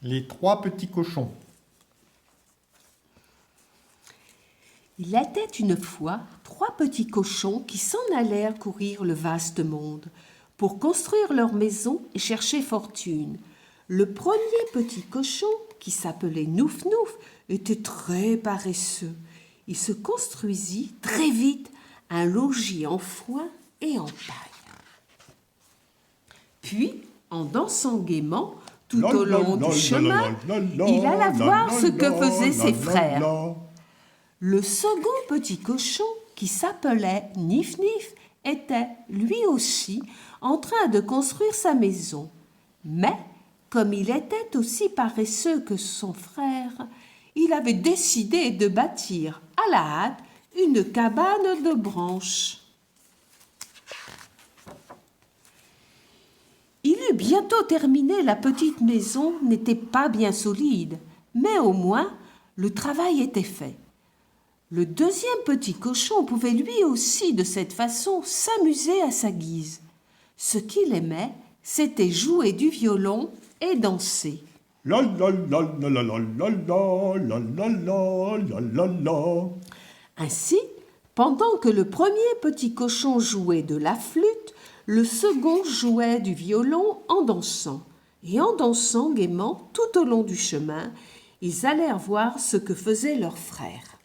Les trois petits cochons. Il était une fois 3 petits cochons qui s'en allèrent courir le vaste monde pour construire leur maison et chercher fortune. Le premier petit cochon, qui s'appelait Nouf Nouf, était très paresseux. Il se construisit très vite un logis en foin et en paille. Puis, en dansant gaiement tout au long du chemin, il alla voir ce que faisaient ses frères. Le second petit cochon, qui s'appelait Nif Nif, était, lui aussi, en train de construire sa maison. Mais, comme il était aussi paresseux que son frère, il avait décidé de bâtir à la hâte une cabane de branches. Il eut bientôt terminé, la petite maison n'était pas bien solide, mais au moins le travail était fait. Le deuxième petit cochon pouvait lui aussi de cette façon s'amuser à sa guise. Ce qu'il aimait, c'était jouer du violon et danser. La la la la la la la la la la la la la. Ainsi, pendant que le premier petit cochon jouait de la flûte, le second jouait du violon en dansant. Et en dansant gaiement tout au long du chemin, ils allèrent voir ce que faisaient leurs frères.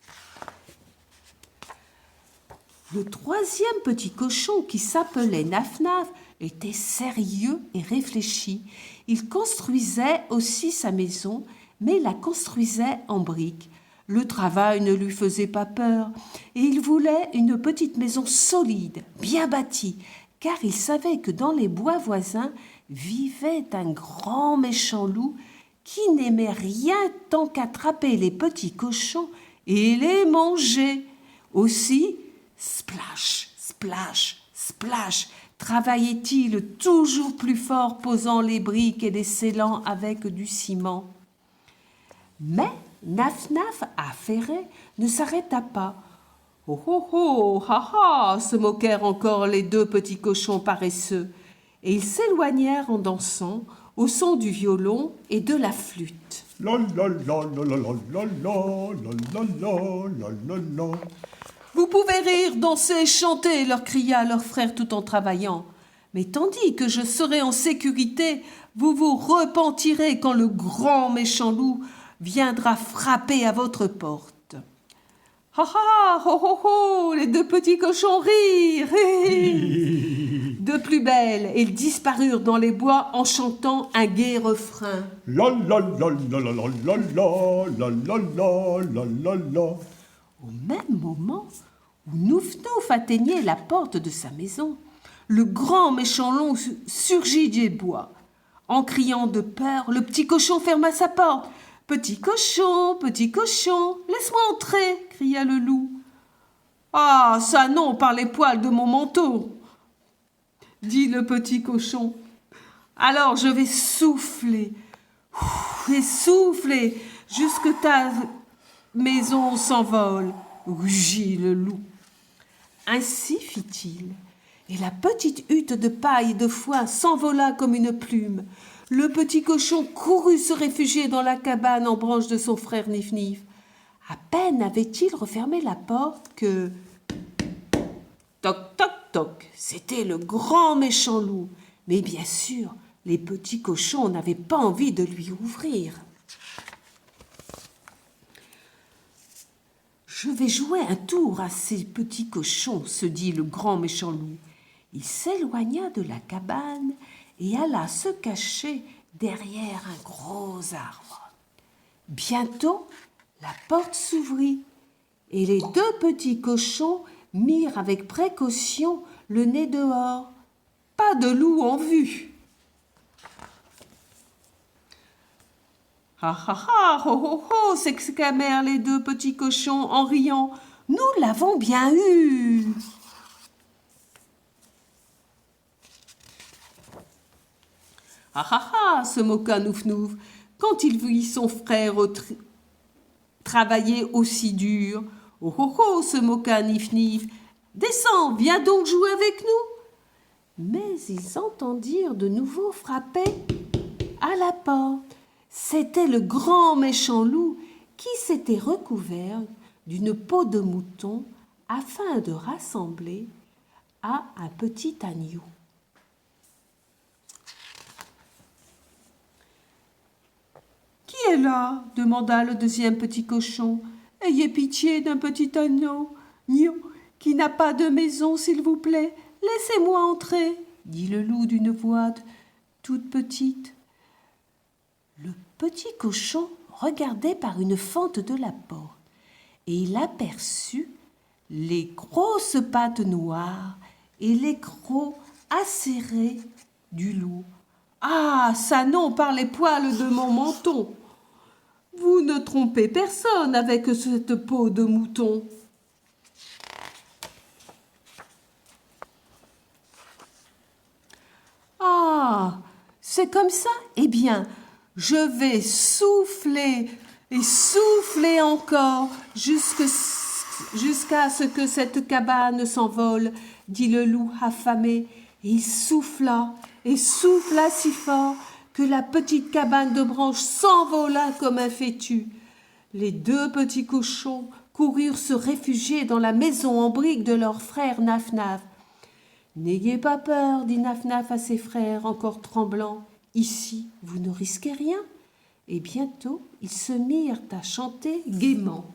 Le troisième petit cochon, qui s'appelait Naf Naf, était sérieux et réfléchi. Il construisait aussi sa maison, mais la construisait en briques. Le travail ne lui faisait pas peur, et il voulait une petite maison solide, bien bâtie, car il savait que dans les bois voisins vivait un grand méchant loup qui n'aimait rien tant qu'attraper les petits cochons et les manger. Aussi, splash, splash, splash, travaillait-il toujours plus fort, posant les briques et les scellant avec du ciment. Mais Naf Naf, affairé, ne s'arrêta pas. Oh oh oh, ha ha, se moquèrent encore les 2 petits cochons paresseux, et ils s'éloignèrent en dansant au son du violon et de la flûte. La la la la la la la la la la la la. Vous pouvez rire, danser, chanter, leur cria leur frère tout en travaillant. Mais tandis que je serai en sécurité, vous vous repentirez quand le grand méchant loup viendra frapper à votre porte. Ha ha, ho ho ho, les 2 petits cochons rirent. De plus belle, ils disparurent dans les bois en chantant un gai refrain. La la la la la la la la la la la la la. Au même moment où Nouf Nouf atteignait la porte de sa maison, le grand méchant loup surgit des bois. En criant de peur, le petit cochon ferma sa porte. « Petit cochon, laisse-moi entrer !» cria le loup. « Ah, ça non, par les poils de mon manteau !» dit le petit cochon. « Alors je vais souffler, et souffler, jusque ta maison s'envole !» rugit le loup. Ainsi fit-il, et la petite hutte de paille et de foin s'envola comme une plume. Le petit cochon courut se réfugier dans la cabane en branche de son frère Nif Nif. À peine avait-il refermé la porte que... Toc, toc, toc, c'était le grand méchant loup. Mais bien sûr, les petits cochons n'avaient pas envie de lui ouvrir. « Je vais jouer un tour à ces petits cochons, se dit le grand méchant loup. Il s'éloigna de la cabane et alla se cacher derrière un gros arbre. Bientôt, la porte s'ouvrit et les 2 petits cochons mirent avec précaution le nez dehors. Pas de loup en vue. « Ha ha ha, ho ho ho !» s'exclamèrent les 2 petits cochons en riant. « Nous l'avons bien eu !» « Ah ah ah !» se moqua Nouf Nouf quand il vit son frère travailler aussi dur. « Oh oh oh !» se moqua Nif Nif. « Descends, viens donc jouer avec nous !» Mais ils entendirent de nouveau frapper à la porte. C'était le grand méchant loup qui s'était recouvert d'une peau de mouton afin de rassembler à un petit agneau. « Qui est là ?» demanda le deuxième petit cochon. « Ayez pitié d'un petit agneau qui n'a pas de maison, s'il vous plaît. Laissez-moi entrer, » dit le loup d'une voix toute petite. Le petit cochon regardait par une fente de la porte et il aperçut les grosses pattes noires et les crocs acérés du loup. « Ah, ça non, par les poils de mon menton! Vous ne trompez personne avec cette peau de mouton. » Ah, c'est comme ça? Eh bien, je vais souffler et souffler encore jusqu'à ce que cette cabane s'envole, dit le loup affamé. Et il souffla et souffla si fort que la petite cabane de branches s'envola comme un fétu. Les deux petits cochons coururent se réfugier dans la maison en briques de leur frère Naf-Naf. « N'ayez pas peur, dit Naf-Naf à ses frères, encore tremblants. Ici, vous ne risquez rien. » Et bientôt, ils se mirent à chanter gaiement.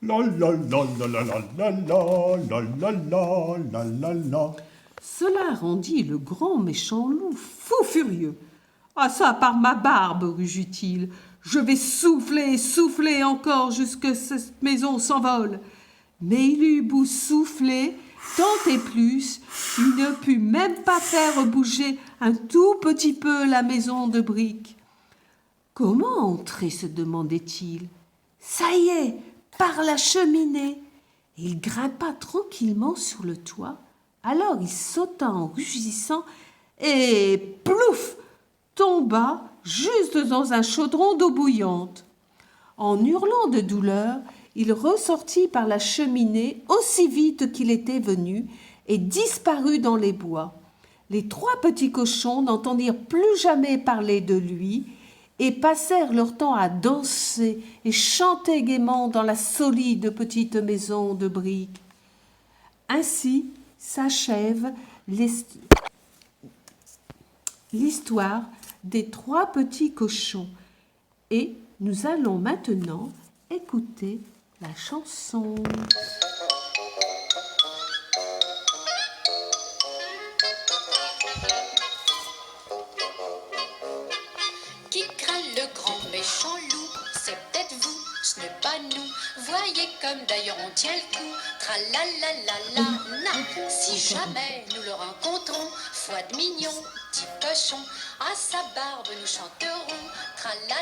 La la la la la la la la la la la la la. Cela rendit le grand méchant loup fou furieux. « Ah ça, par ma barbe, rugit-il, je vais souffler et souffler encore jusque cette maison s'envole. » Mais il eut beau souffler, tant et plus, il ne put même pas faire bouger un tout petit peu la maison de briques. « Comment entrer ?» se demandait-il. « Ça y est, par la cheminée !» Il grimpa tranquillement sur le toit. Alors il sauta en rugissant et plouf tomba juste dans un chaudron d'eau bouillante. En hurlant de douleur, il ressortit par la cheminée aussi vite qu'il était venu et disparut dans les bois. Les trois petits cochons n'entendirent plus jamais parler de lui et passèrent leur temps à danser et chanter gaiement dans la solide petite maison de briques. Ainsi s'achève l'histoire des trois petits cochons. Et nous allons maintenant écouter la chanson. Qui craint le grand méchant loup? C'est peut-être vous, ce n'est pas nous. Voyez comme d'ailleurs on tient le coup. Tra-la-la-la-la-la. Si jamais nous le rencontrons, foi de mignon, petit cochon, à sa barbe nous chanterons. Tra-la-la.